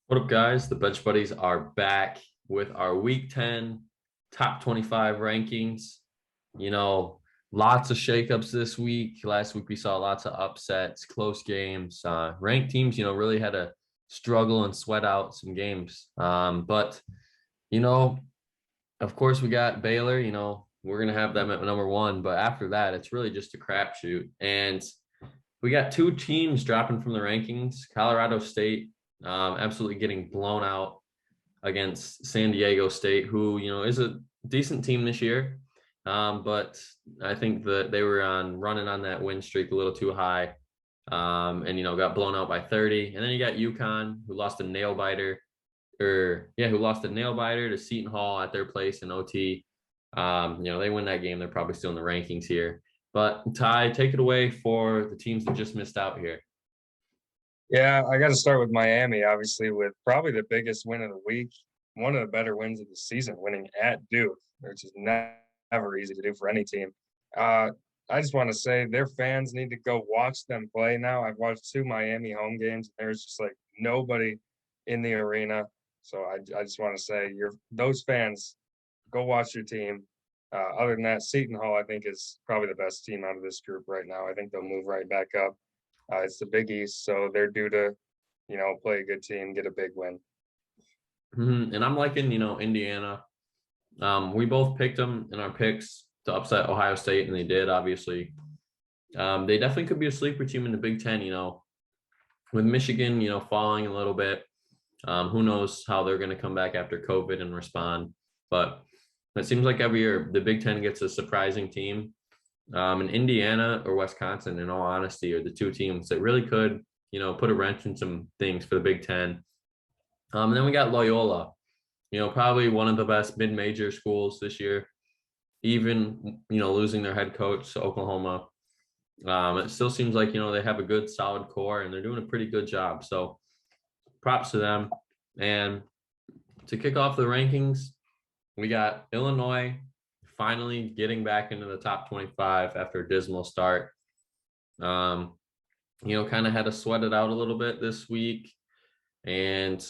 What up, guys? The Bench Buddies are back with our Week 10 top 25 rankings. You know, lots of shakeups this week. Last week we saw lots of upsets, close games. Ranked teams, really had to struggle and sweat out some games. But you know, of course, we got Baylor. We're gonna have them at number one. But after that, it's really just a crapshoot. And we got two teams dropping from the rankings. Colorado State absolutely getting blown out against San Diego State, who is a decent team this year. But I think that they were on running on that win streak a little too high, and got blown out by 30. And then you got Yukon, who lost a nail biter, who lost a nail biter to Seton Hall at their place in OT. They win that game. They're probably still in the rankings here. But Ty, take it away for the teams that just missed out here. Yeah, I got to start with Miami, obviously, with probably the biggest win of the week, one of the better wins of the season, winning at Duke, which is never easy to do for any team. Uh, I just want to say their fans need to go watch them play now. I've watched two Miami home games. There's just like nobody in the arena. So I just want to say those fans, go watch your team. Other than that, Seton Hall, I think, is probably the best team out of this group right now. I think they'll move right back up. It's the Big East, so they're due to, play a good team, get a big win. And I'm liking, Indiana. We both picked them in our picks to upset Ohio State, and they did, obviously. They definitely could be a sleeper team in the Big Ten, with Michigan, falling a little bit. Who knows how they're going to come back after COVID and respond. But it seems like every year the Big Ten gets a surprising team. And Indiana or Wisconsin, in all honesty, are the two teams that really could, put a wrench in some things for the Big Ten. And then we got Loyola, probably one of the best mid-major schools this year, even, losing their head coach to Oklahoma. It still seems like, they have a good solid core and they're doing a pretty good job. So props to them. And to kick off the rankings, we got Illinois finally getting back into the top 25 after a dismal start. Kind of had to sweat it out a little bit this week. And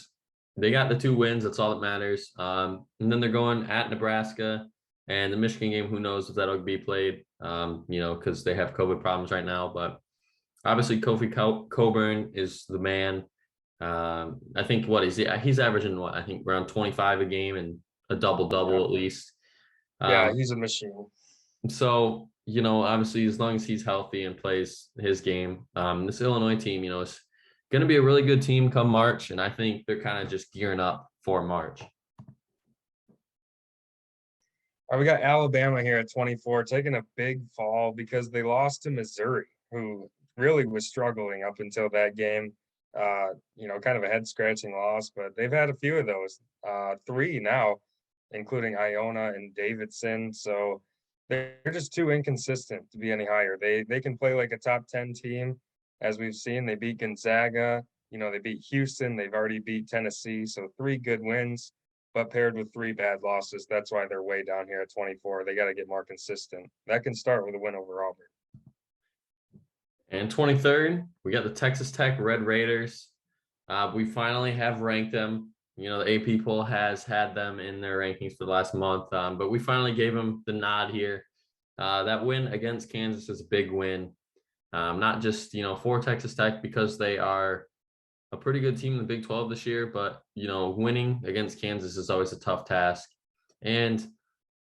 they got the two wins. That's all that matters. And then they're going at Nebraska and the Michigan game. Who knows if that'll be played, because they have COVID problems right now. But obviously, Kofi Coburn is the man. I think he's averaging I think around 25 a game and a double at least. Yeah, he's a machine. So, obviously, as long as he's healthy and plays his game, this Illinois team, is going to be a really good team come March. And I think they're kind of just gearing up for March. We got Alabama here at 24, taking a big fall because they lost to Missouri, who really was struggling up until that game. Kind of a head scratching loss, but they've had a few of those, three now, including Iona and Davidson. So they're just too inconsistent to be any higher. They can play like a top 10 team, as we've seen. They beat Gonzaga, they beat Houston, they've already beat Tennessee. So three good wins, but paired with three bad losses. That's why they're way down here at 24. They got to get more consistent. That can start with a win over Auburn. And 23rd, we got the Texas Tech Red Raiders. We finally have ranked them. The AP poll has had them in their rankings for the last month, but we finally gave them the nod here. That win against Kansas is a big win, not just, for Texas Tech because they are a pretty good team in the Big 12 this year, but, winning against Kansas is always a tough task. And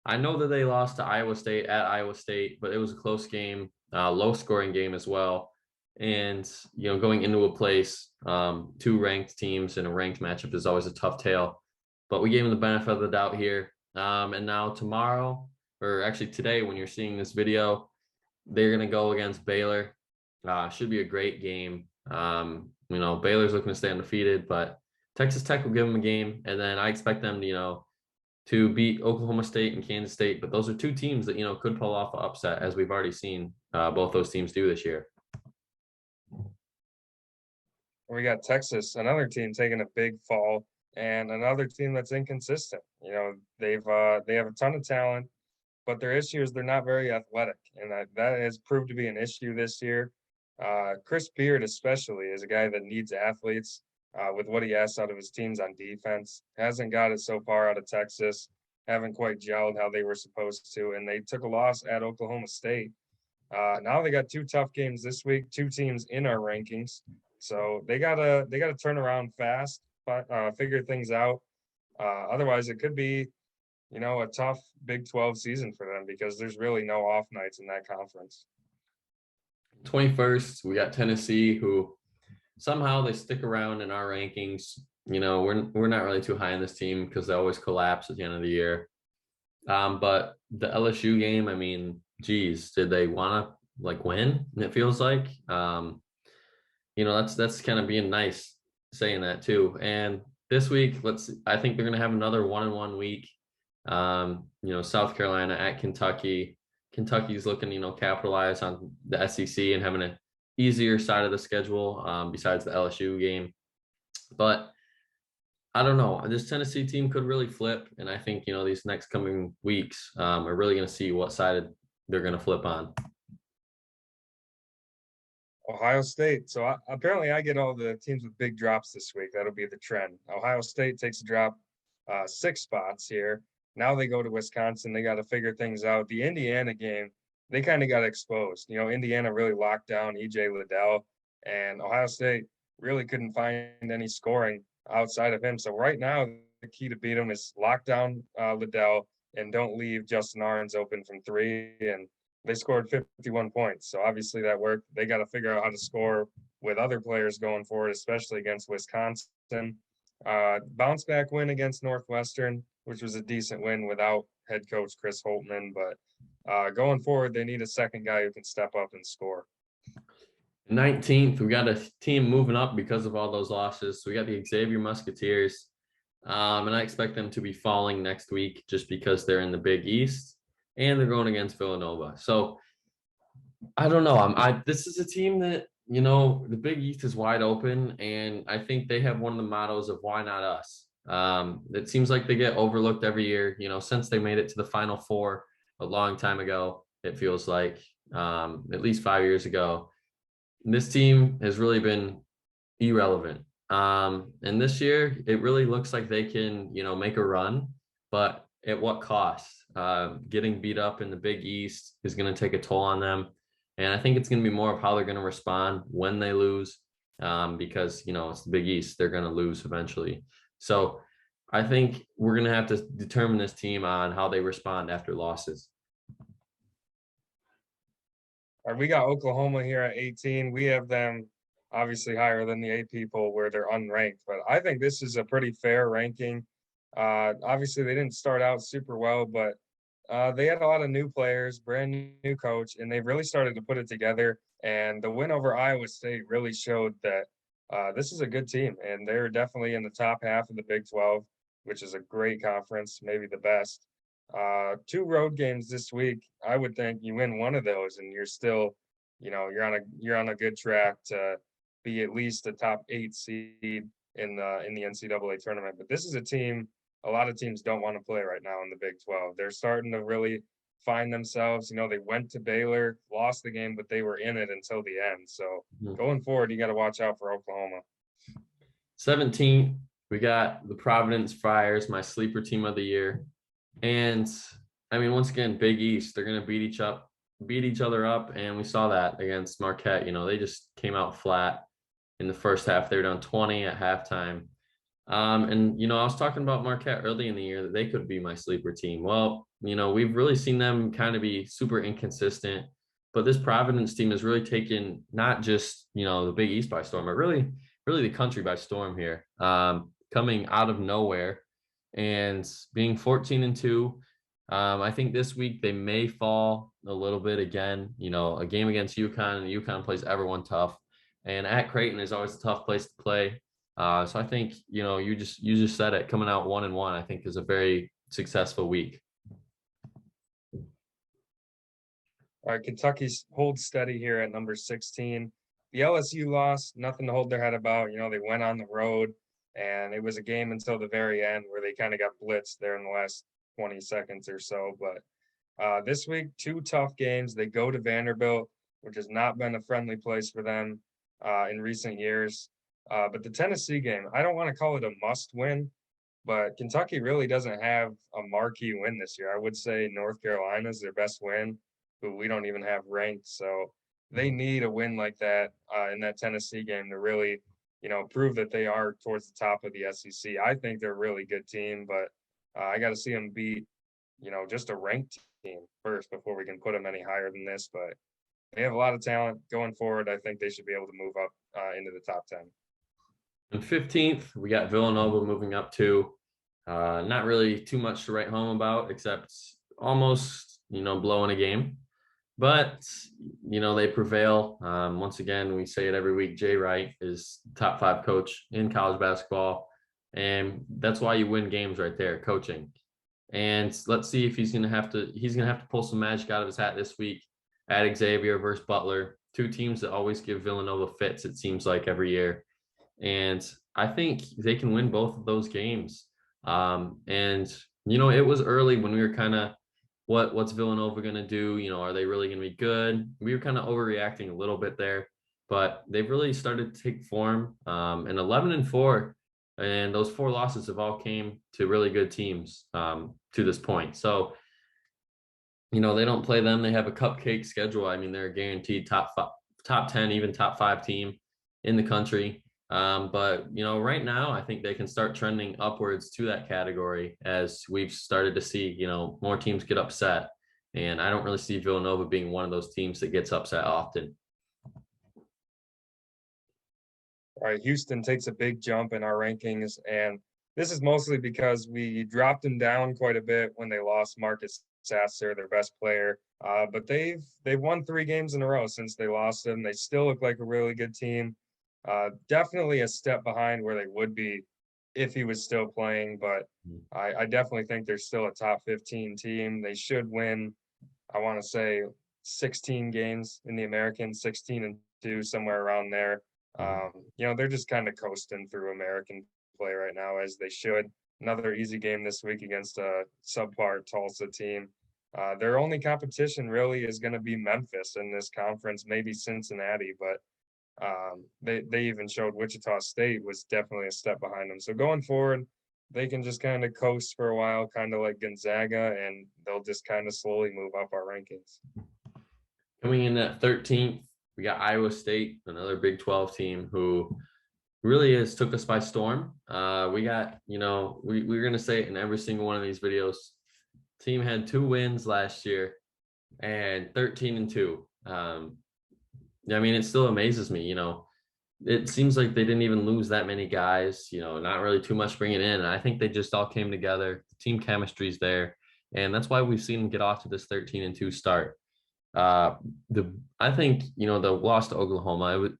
I know that they lost to Iowa State at Iowa State, but it was a close game, low scoring game as well. And, going into a place, two ranked teams in a ranked matchup is always a tough tale. But we gave them the benefit of the doubt here. And now tomorrow, or actually today, when you're seeing this video, they're going to go against Baylor. Should be a great game. Baylor's looking to stay undefeated, but Texas Tech will give them a game. And then I expect them to beat Oklahoma State and Kansas State. But those are two teams that, could pull off an upset, as we've already seen both those teams do this year. We got Texas, another team taking a big fall, and another team that's inconsistent. They have a ton of talent, but their issue is they're not very athletic, and that has proved to be an issue this year. Chris Beard especially is a guy that needs athletes. with what he asks out of his teams on defense. Hasn't got it so far out of Texas. Haven't quite gelled how they were supposed to, and they took a loss at Oklahoma State. Now they got two tough games this week, two teams in our rankings, so they gotta turn around fast, figure things out. Otherwise, it could be a tough Big 12 season for them because there's really no off nights in that conference. 21st, we got Tennessee, who somehow they stick around in our rankings. We're not really too high on this team because they always collapse at the end of the year. But the LSU game, I mean, geez, did they want to win? It feels like, that's kind of being nice saying that too. And this week, I think they're going to have another 1-1 week. South Carolina at Kentucky. Kentucky's looking, capitalize on the SEC and having an easier side of the schedule, besides the LSU game. But I don't know. This Tennessee team could really flip, and I think these next coming weeks are really going to see what side they're going to flip on. Ohio State. So apparently, I get all the teams with big drops this week. That'll be the trend. Ohio State takes a drop, 6 spots here. Now they go to Wisconsin. They got to figure things out. The Indiana game, they kind of got exposed. Indiana really locked down EJ Liddell, and Ohio State really couldn't find any scoring outside of him. So right now, the key to beat him is lock down Liddell and don't leave Justin Arns open from 3. And they scored 51 points. So obviously that worked. They got to figure out how to score with other players going forward, especially against Wisconsin. Bounce back win against Northwestern, which was a decent win without head coach Chris Holtmann. But going forward, they need a second guy who can step up and score. 19th, we got a team moving up because of all those losses. So we got the Xavier Musketeers, and I expect them to be falling next week just because they're in the Big East and they're going against Villanova. So I don't know. This is a team that the Big East is wide open, and I think they have one of the mottos of "Why not us?" It seems like they get overlooked every year. Since they made it to the Final Four a long time ago, it feels like at least 5 years ago. This team has really been irrelevant. And this year, it really looks like they can, make a run, but at what cost? Getting beat up in the Big East is going to take a toll on them. And I think it's going to be more of how they're going to respond when they lose, because, it's the Big East. They're going to lose eventually. So I think we're going to have to determine this team on how they respond after losses. All right, we got Oklahoma here at 18. We have them obviously higher than the 8 people where they're unranked, but I think this is a pretty fair ranking. Obviously, they didn't start out super well, but they had a lot of new players, brand new coach, and they've really started to put it together. And the win over Iowa State really showed that this is a good team, and they're definitely in the top half of the Big 12, which is a great conference, maybe the best. 2 road games this week. I would think you win one of those, and you're still, you're on a good track to be at least a top 8 seed in the NCAA tournament. But this is a team a lot of teams don't want to play right now in the Big 12. They're starting to really find themselves. They went to Baylor, lost the game, but they were in it until the end. So going forward, you got to watch out for Oklahoma. 17th, we got the Providence Friars, my sleeper team of the year. And I mean, once again, Big East, they're going to beat each other up. And we saw that against Marquette. They just came out flat in the first half. They were down 20 at halftime. And I was talking about Marquette early in the year that they could be my sleeper team. Well, we've really seen them kind of be super inconsistent, but this Providence team has really taken not just, the Big East by storm, but really the country by storm here, coming out of nowhere and being 14-2. I think this week they may fall a little bit again, a game against Yukon, and Yukon plays everyone tough, and at Creighton is always a tough place to play. So I think, you just said it, coming out 1-1, I think is a very successful week. All right, Kentucky holds steady here at number 16. The LSU loss, nothing to hold their head about. They went on the road, and it was a game until the very end where they kind of got blitzed there in the last 20 seconds or so. But this week, 2 tough games. They go to Vanderbilt, which has not been a friendly place for them in recent years. But the Tennessee game, I don't want to call it a must win, but Kentucky really doesn't have a marquee win this year. I would say North Carolina is their best win, who we don't even have ranked. So they need a win like that in that Tennessee game to really, prove that they are towards the top of the SEC. I think they're a really good team, but I got to see them beat, just a ranked team first before we can put them any higher than this. But they have a lot of talent going forward. I think they should be able to move up into the top 10. And 15th, we got Villanova moving up to. Not really too much to write home about, except almost, blowing a game. But, they prevail. Once again, we say it every week. Jay Wright is top 5 coach in college basketball. And that's why you win games right there, coaching. And let's see if he's going to have to pull some magic out of his hat this week at Xavier versus Butler, 2 teams that always give Villanova fits, it seems like, every year. And I think they can win both of those games. And it was early when we were kind of, what's Villanova going to do? Are they really going to be good? We were kind of overreacting a little bit there, but they've really started to take form. And 11-4, and those 4 losses have all came to really good teams to this point. So, they don't play them. They have a cupcake schedule. I mean, they're a guaranteed top 10, even top 5 team in the country. But right now, I think they can start trending upwards to that category as we've started to see, more teams get upset. And I don't really see Villanova being one of those teams that gets upset often. All right, Houston takes a big jump in our rankings, and this is mostly because we dropped them down quite a bit when they lost Marcus Sasser, their best player. But they've won 3 games in a row since they lost him. They still look like a really good team. Definitely a step behind where they would be if he was still playing, but I definitely think they're still a top 15 team. They should win, I want to say 16 games in the American, 16-2, somewhere around there. They're just kind of coasting through American play right now, as they should. Another easy game this week against a subpar Tulsa team. Their only competition really is going to be Memphis in this conference, maybe Cincinnati, but they even showed Wichita State was definitely a step behind them. So going forward, they can just kind of coast for a while, kind of like Gonzaga, and they'll just kind of slowly move up our rankings. Coming in at 13th, we got Iowa State, another Big 12 team who really has took us by storm. We got, we're going to say it in every single one of these videos. Team had 2 wins last year and 13-2. I mean, it still amazes me, it seems like they didn't even lose that many guys, not really too much bringing in. And I think they just all came together. The team chemistry's there. And that's why we've seen them get off to this 13-2 start. I think, the loss to Oklahoma,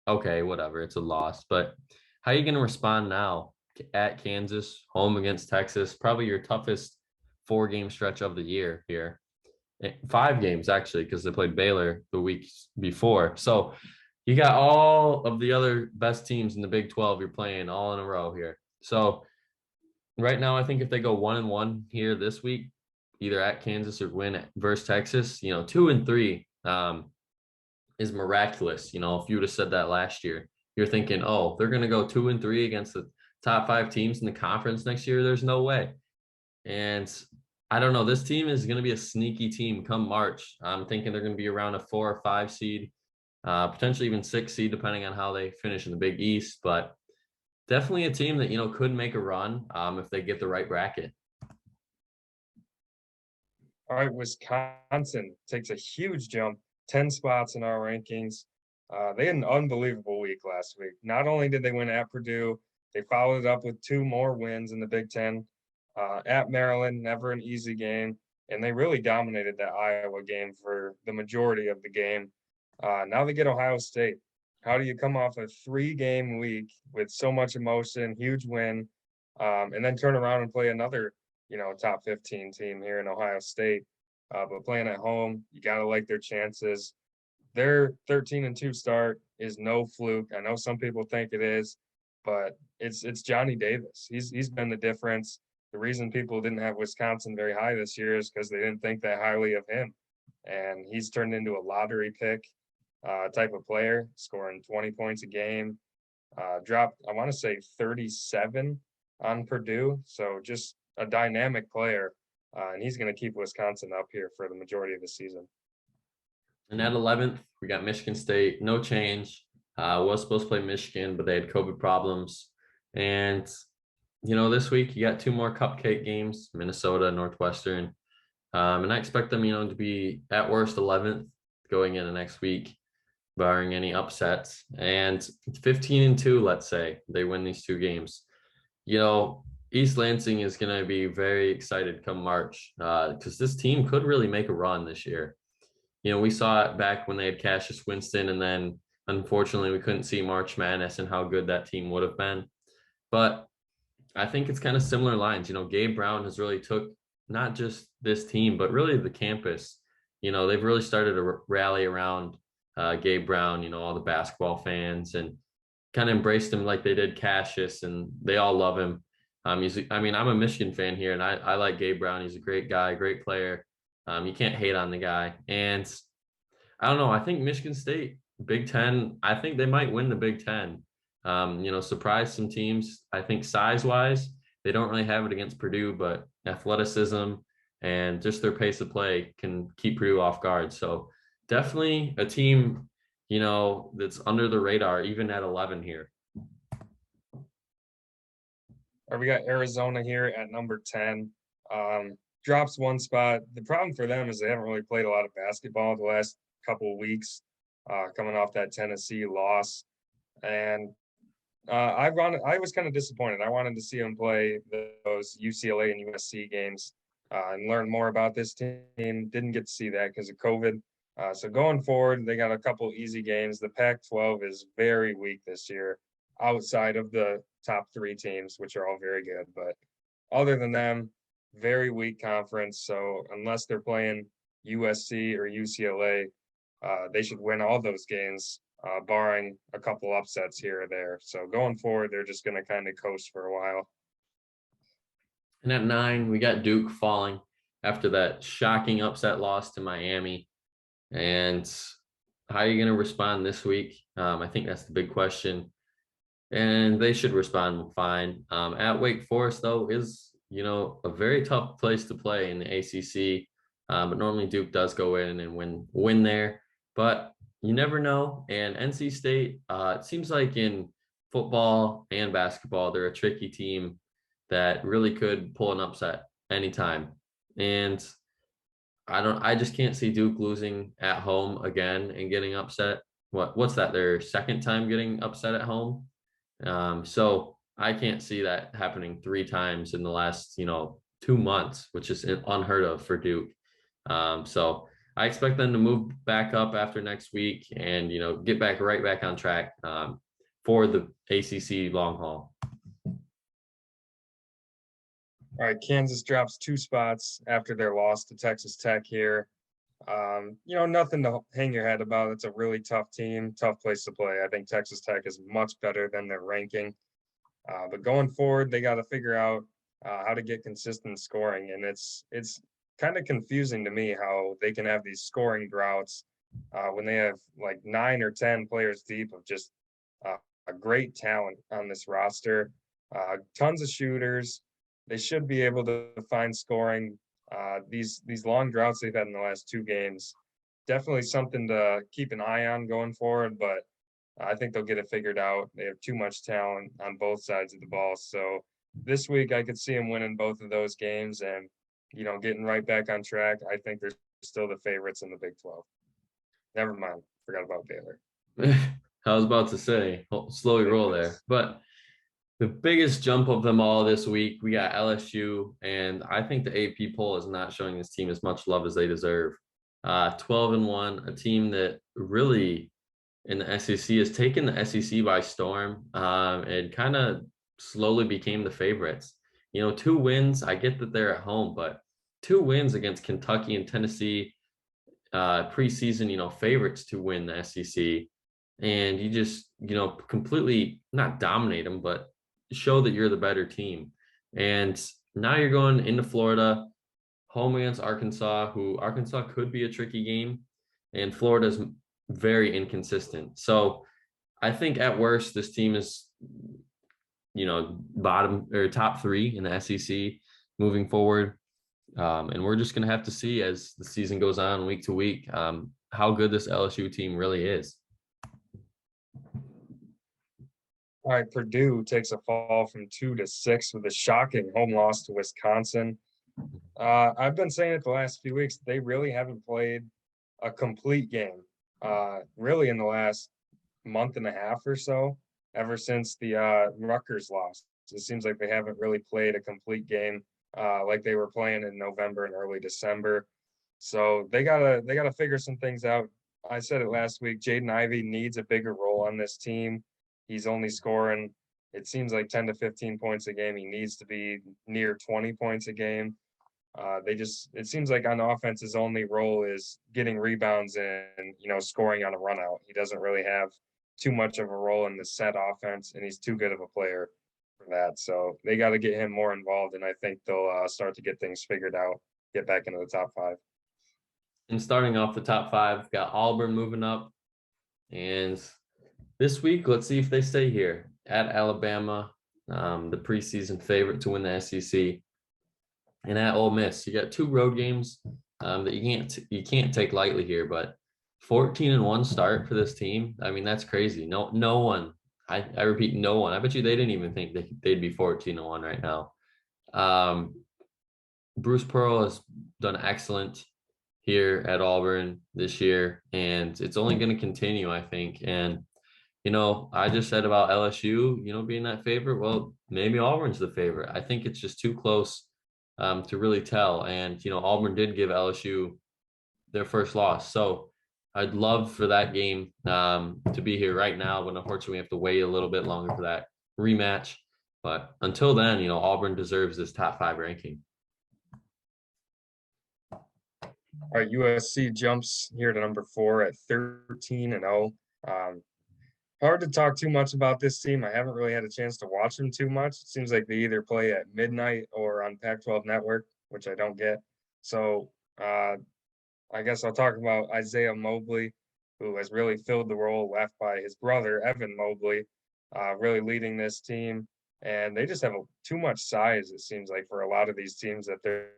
okay, whatever, it's a loss. But how are you going to respond now at Kansas, home against Texas, probably your toughest 4-game stretch of the year here? 5 games actually, because they played Baylor the week before. So you got all of the other best teams in the Big 12 you're playing all in a row here. So right now, I think if they go 1-1 here this week, either at Kansas or win versus Texas, 2-3 is miraculous. If you would have said that last year, you're thinking, oh, they're going to go 2-3 against the top 5 teams in the conference next year. There's no way. And I don't know. This team is going to be a sneaky team come March. I'm thinking they're going to be around a 4 or 5 seed, potentially even 6 seed, depending on how they finish in the Big East. But definitely a team that, could make a run if they get the right bracket. All right, Wisconsin takes a huge jump, 10 spots in our rankings. They had an unbelievable week last week. Not only did they win at Purdue, they followed it up with 2 more wins in the Big Ten. At Maryland, never an easy game, and they really dominated that Iowa game for the majority of the game. Now they get Ohio State. How do you come off a 3-game week with so much emotion, huge win, and then turn around and play another, top 15 team here in Ohio State? But playing at home, you got to like their chances. Their 13-2 start is no fluke. I know some people think it is, but it's Johnny Davis. He's been the difference. The reason people didn't have Wisconsin very high this year is because they didn't think that highly of him. And he's turned into a lottery pick type of player, scoring 20 points a game. Dropped, I want to say 37 on Purdue. So just a dynamic player. And he's going to keep Wisconsin up here for the majority of the season. And at 11th, we got Michigan State, no change. Was supposed to play Michigan, but they had COVID problems. And, this week you got two more cupcake games, Minnesota, Northwestern. And I expect them, to be at worst 11th going into next week, barring any upsets. And 15-2, let's say they win these two games. East Lansing is going to be very excited come March because this team could really make a run this year. We saw it back when they had Cassius Winston, and then unfortunately we couldn't see March Madness and how good that team would have been. But I think it's kind of similar lines. Gabe Brown has really took not just this team, but really the campus. They've really started to rally around Gabe Brown, all the basketball fans, and kind of embraced him like they did Cassius, and they all love him. I'm a Michigan fan here, and I like Gabe Brown. He's a great guy, great player. You can't hate on the guy. And I don't know. I think Michigan State, Big Ten, I think they might win the Big Ten. Surprise some teams. I think size-wise, they don't really have it against Purdue, but athleticism and just their pace of play can keep Purdue off guard. So definitely a team, that's under the radar, even at 11 here. Or we got Arizona here at number 10. Drops one spot. The problem for them is they haven't really played a lot of basketball the last couple of weeks, coming off that Tennessee loss. And I was kind of disappointed. I wanted to see them play those UCLA and USC games and learn more about this team. Didn't get to see that because of COVID. So going forward, they got a couple easy games. The Pac-12 is very weak this year, outside of the top three teams, which are all very good. But other than them, very weak conference. So unless they're playing USC or UCLA, they should win all those games, barring a couple upsets here or there. So going forward, they're just going to kind of coast for a while. And at 9, we got Duke falling after that shocking upset loss to Miami. And how are you going to respond this week? I think that's the big question. And they should respond fine. At Wake Forest, though, is, a very tough place to play in the ACC. But normally Duke does go in and win there. But you never know. And NC State, it seems like in football and basketball, they're a tricky team that really could pull an upset anytime. And I just can't see Duke losing at home again and getting upset. What's that? Their second time getting upset at home. So I can't see that happening 3 times in the last, 2 months, which is unheard of for Duke. So I expect them to move back up after next week and, get right back on track for the ACC long haul. All right, Kansas drops 2 spots after their loss to Texas Tech here. Nothing to hang your head about. It's a really tough team, tough place to play. I think Texas Tech is much better than their ranking. But going forward, they got to figure out how to get consistent scoring. And it's kind of confusing to me how they can have these scoring droughts when they have like 9 or 10 players deep of just a great talent on this roster. Tons of shooters. They should be able to find scoring. These long droughts they've had in the last 2 games, definitely something to keep an eye on going forward, but I think they'll get it figured out. They have too much talent on both sides of the ball. So this week I could see them winning both of those games and, getting right back on track. I think they're still the favorites in the Big 12. Never mind. Forgot about Baylor. I was about to say, slowly roll there. But the biggest jump of them all this week, we got LSU, and I think the AP poll is not showing this team as much love as they deserve. 12-1, a team that really in the SEC has taken the SEC by storm and kind of slowly became the favorites. 2 wins. I get that they're at home, but 2 wins against Kentucky and Tennessee, preseason, favorites to win the SEC. And you just, completely not dominate them, but show that you're the better team. And now you're going into Florida, home against Arkansas, who Arkansas could be a tricky game, and Florida's very inconsistent. So I think at worst, this team is, bottom or top three in the SEC moving forward. And we're just going to have to see as the season goes on week to week how good this LSU team really is. All right, Purdue takes a fall from 2-6 with a shocking home loss to Wisconsin. I've been saying it the last few weeks, they really haven't played a complete game, really in the last month and a half or so, ever since the Rutgers loss. It seems like they haven't really played a complete game like they were playing in November and early December. So they gotta figure some things out. I said it last week. Jaden Ivey needs a bigger role on this team. He's only scoring, it seems like 10 to 15 points a game. He needs to be near 20 points a game. It seems like on offense, his only role is getting rebounds and, scoring on a run out. He doesn't really have too much of a role in the set offense, and he's too good of a player for that. So they got to get him more involved, and I think they'll start to get things figured out, get back into the top five. And starting off the top five, got Auburn moving up. And this week, let's see if they stay here at Alabama, the preseason favorite to win the SEC. And at Ole Miss, you got two road games that you can't take lightly here. But 14-1 start for this team. I mean, that's crazy. No one. I repeat, no one. I bet you they didn't even think they'd be 14-1 right now. Bruce Pearl has done excellent here at Auburn this year, and it's only going to continue, I think. And I just said about LSU, being that favorite. Well, maybe Auburn's the favorite. I think it's just too close to really tell. And Auburn did give LSU their first loss, so I'd love for that game to be here right now. But unfortunately, we have to wait a little bit longer for that rematch. But until then, Auburn deserves this top 5 ranking. All right, USC jumps here to number 4 at 13-0. Hard to talk too much about this team. I haven't really had a chance to watch them too much. It seems like they either play at midnight or on Pac-12 Network, which I don't get. So I guess I'll talk about Isaiah Mobley, who has really filled the role left by his brother, Evan Mobley, really leading this team. And they just have too much size, it seems like, for a lot of these teams that they're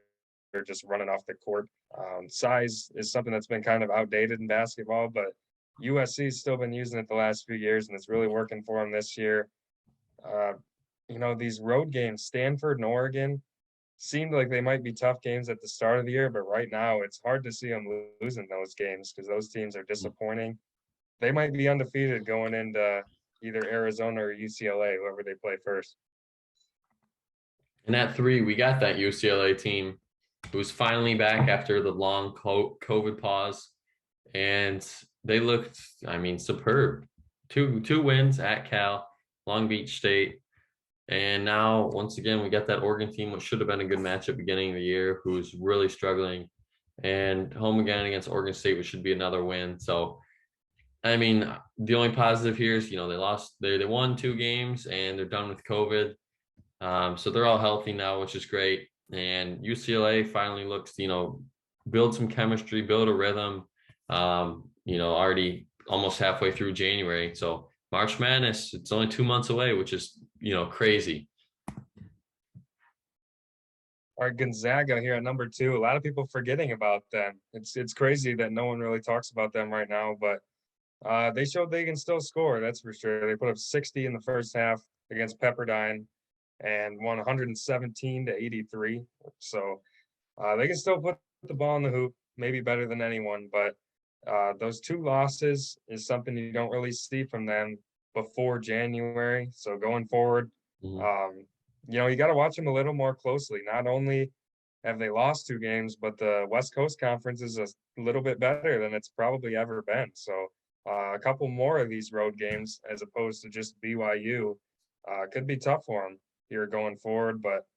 just running off the court. Size is something that's been kind of outdated in basketball, but USC's still been using it the last few years, and it's really working for them this year. These road games, Stanford and Oregon, seemed like they might be tough games at the start of the year, but right now it's hard to see them losing those games because those teams are disappointing. They might be undefeated going into either Arizona or UCLA, whoever they play first. And at 3, we got that UCLA team who's finally back after the long COVID pause. And they looked, superb. Two wins at Cal, Long Beach State. And now, once again, we got that Oregon team, which should have been a good matchup beginning of the year, who's really struggling. And home again against Oregon State, which should be another win. So, the only positive here is, they won 2 games and they're done with COVID. So they're all healthy now, which is great. And UCLA finally looks, build some chemistry, build a rhythm, already almost halfway through January. So March Madness, it's only 2 months away, which is, crazy. All right, Gonzaga here at number 2. A lot of people forgetting about them. It's crazy that no one really talks about them right now, but they showed they can still score, that's for sure. They put up 60 in the first half against Pepperdine and won 117-83. So they can still put the ball in the hoop, maybe better than anyone, but those 2 losses is something you don't really see from them before January. So going forward, you got to watch them a little more closely. Not only have they lost 2 games, but the West Coast Conference is a little bit better than it's probably ever been. So a couple more of these road games, as opposed to just BYU, could be tough for them here going forward. But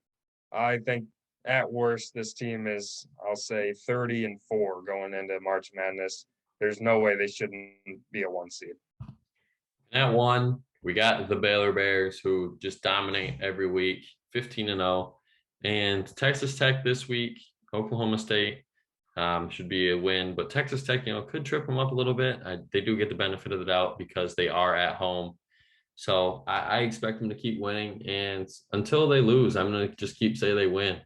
I think at worst, this team is, I'll say, 30-4 going into March Madness. There's no way they shouldn't be a 1 seed. At 1, we got the Baylor Bears, who just dominate every week, 15-0. And Texas Tech this week, Oklahoma State, should be a win. But Texas Tech, could trip them up a little bit. They do get the benefit of the doubt because they are at home. So I expect them to keep winning. And until they lose, I'm going to just say they win,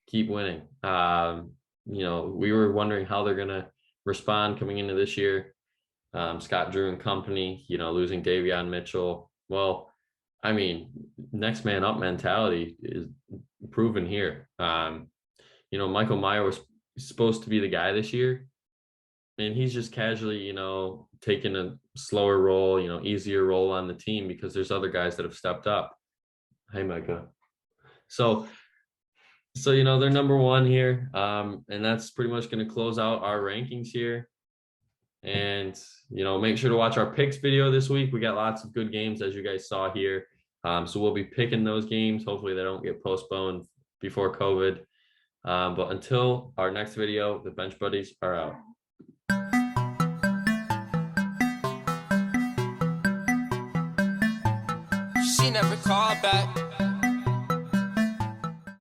keep winning. We were wondering how they're going to respond coming into this year. Scott Drew and company, losing Davion Mitchell. Well, I mean, next man up mentality is proven here. Michael Meyer was supposed to be the guy this year, and he's just casually, taking a slower role, easier role on the team because there's other guys that have stepped up. Hey, Micah. So they're number one here, and that's pretty much going to close out our rankings here. And make sure to watch our picks video this week. We got lots of good games, as you guys saw here. So we'll be picking those games. Hopefully they don't get postponed before COVID. But until our next video, the Bench Buddies are out. She never called back.